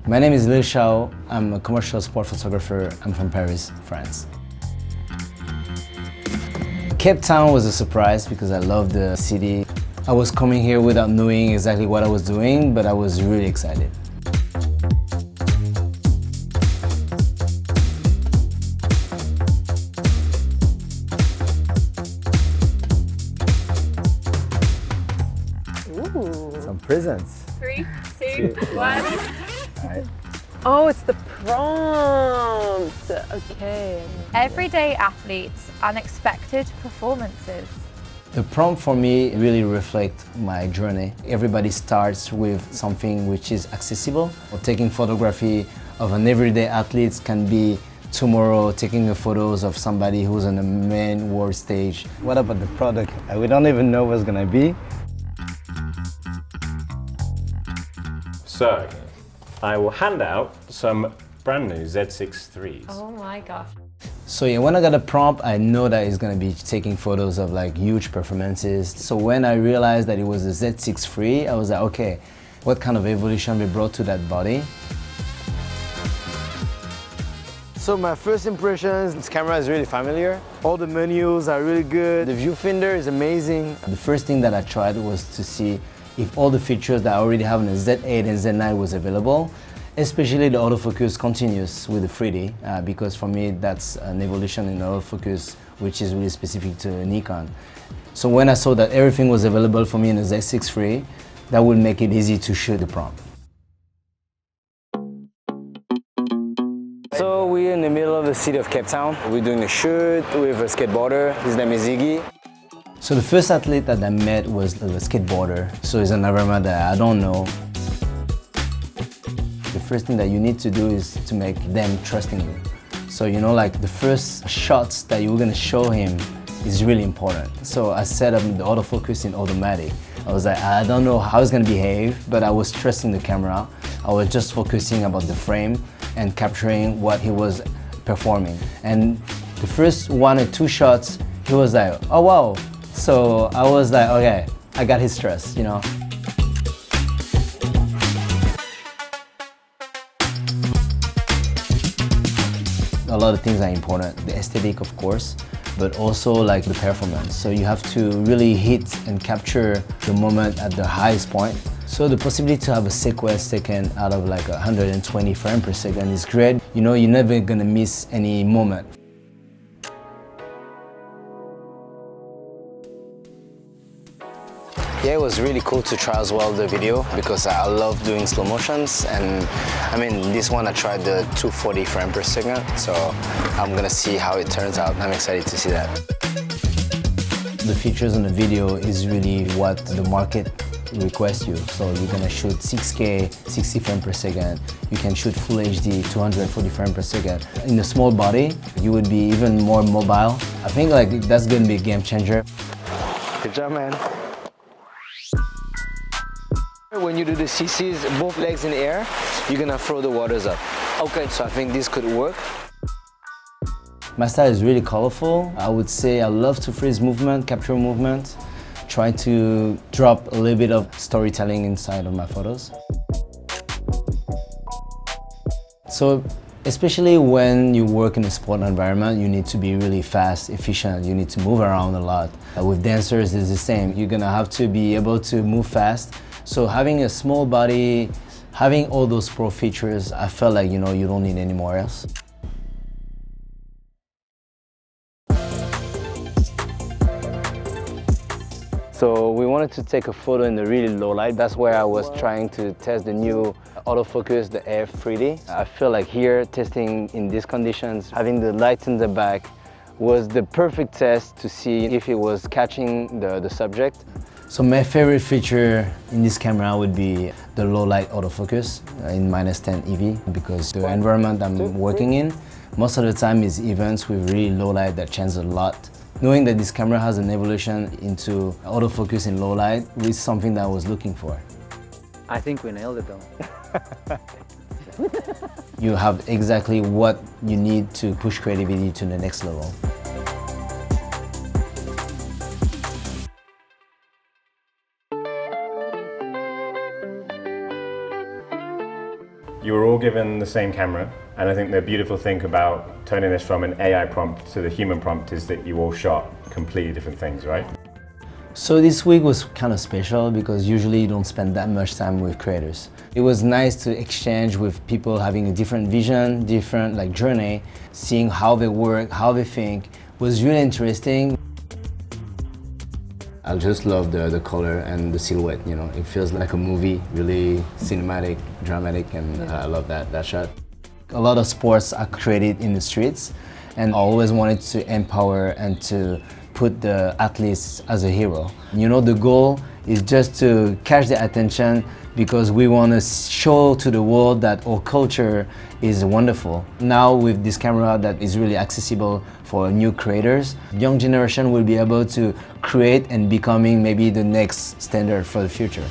My name is Little Shao. I'm a commercial sport photographer. I'm from Paris, France. Cape Town was a surprise because I love the city. I was coming here without knowing exactly what I was doing, but I was really excited. Ooh. Some presents. 3, 2, 1. All right. Oh, it's the prompt. Okay. Everyday athletes, unexpected performances. The prompt for me really reflects my journey. Everybody starts with something which is accessible. Taking photography of an everyday athlete can be tomorrow taking the photos of somebody who's on the main world stage. What about the product? We don't even know what's gonna be. So, I will hand out some brand new Z6IIIs. Oh my gosh. So yeah, when I got a prompt, I know that it's gonna be taking photos of like huge performances. So when I realized that it was a Z6III, I was like, okay, what kind of evolution we brought to that body? So my first impressions, this camera is really familiar. All the menus are really good. The viewfinder is amazing. The first thing that I tried was to see if all the features that I already have in the Z8 and Z9 was available, especially the autofocus continuous with the 3D, because for me that's an evolution in autofocus which is really specific to Nikon. So when I saw that everything was available for me in the Z6III, that would make it easy to shoot the prompt. So we're in the middle of the city of Cape Town. We're doing a shoot with a skateboarder. His name is Iggy. So the first athlete that I met was a skateboarder. So it's an environment that I don't know. The first thing that you need to do is to make them trusting you. So you know, like the first shots that you're gonna show him is really important. So I set up the autofocus in automatic. I was like, I don't know how it's gonna behave, but I was trusting the camera. I was just focusing about the frame and capturing what he was performing. And the first 1 or 2 shots, he was like, oh wow. So I was like, okay, I got his trust, you know. A lot of things are important. The aesthetic, of course, but also like the performance. So you have to really hit and capture the moment at the highest point. So the possibility to have a sequence taken out of like 120 frames per second is great. You know, you're never gonna miss any moment. Yeah, it was really cool to try as well the video because I love doing slow motions, and I mean this one I tried the 240 frames per second, so I'm gonna see how it turns out. I'm excited to see that. The features on the video is really what the market requests you. So you're gonna shoot 6K, 60 frames per second. You can shoot Full HD, 240 frames per second. In a small body, you would be even more mobile. I think like that's gonna be a game changer. Good job, man. When you do the CCs, both legs in the air, you're gonna throw the waters up. Okay, so I think this could work. My style is really colorful. I would say I love to freeze movement, capture movement, try to drop a little bit of storytelling inside of my photos. So, especially when you work in a sport environment, you need to be really fast, efficient. You need to move around a lot. With dancers, it's the same. You're gonna have to be able to move fast. So having a small body, having all those pro features, I felt like, you know, you don't need anymore else. So we wanted to take a photo in the really low light. That's where I was trying to test the new autofocus, the AF 3D. I feel like here, testing in these conditions, having the light in the back was the perfect test to see if it was catching the subject. So my favorite feature in this camera would be the low light autofocus in -10 EV, because the environment I'm working in, most of the time is events with really low light that change a lot. Knowing that this camera has an evolution into autofocus in low light is something that I was looking for. I think we nailed it though. You have exactly what you need to push creativity to the next level. You were all given the same camera, and I think the beautiful thing about turning this from an AI prompt to the human prompt is that you all shot completely different things, right? So this week was kind of special because usually you don't spend that much time with creators. It was nice to exchange with people having a different vision, different like journey, seeing how they work, how they think. It was really interesting. I just love the color and the silhouette, you know. It feels like a movie, really cinematic, dramatic, and I love that shot. A lot of sports are created in the streets, and I always wanted to empower and to put the athletes as a hero. You know, the goal is just to catch their attention because we want to show to the world that our culture is wonderful. Now with this camera that is really accessible for new creators, young generation will be able to create and becoming maybe the next standard for the future.